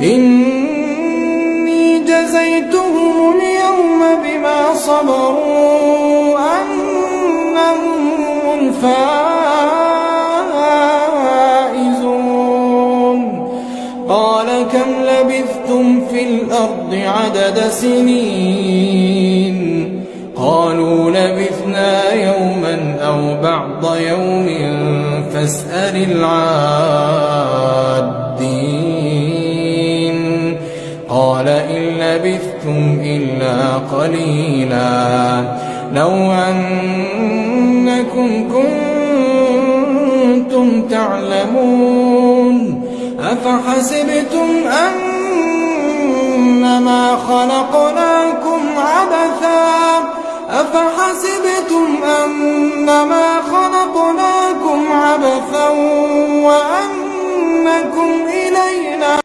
إني جزيتهم اليوم بما صبروا أنهم الفائزون. قال كم لبثتم في الأرض عدد سنين؟ قالوا لبثنا يوما أو بعض يوم فاسأل العادين. قال إن لبثتم إلا قليلا لو أنكم كنتم تعلمون. أفحسبتم أنما خلقناكم عبثا وأنكم إلينا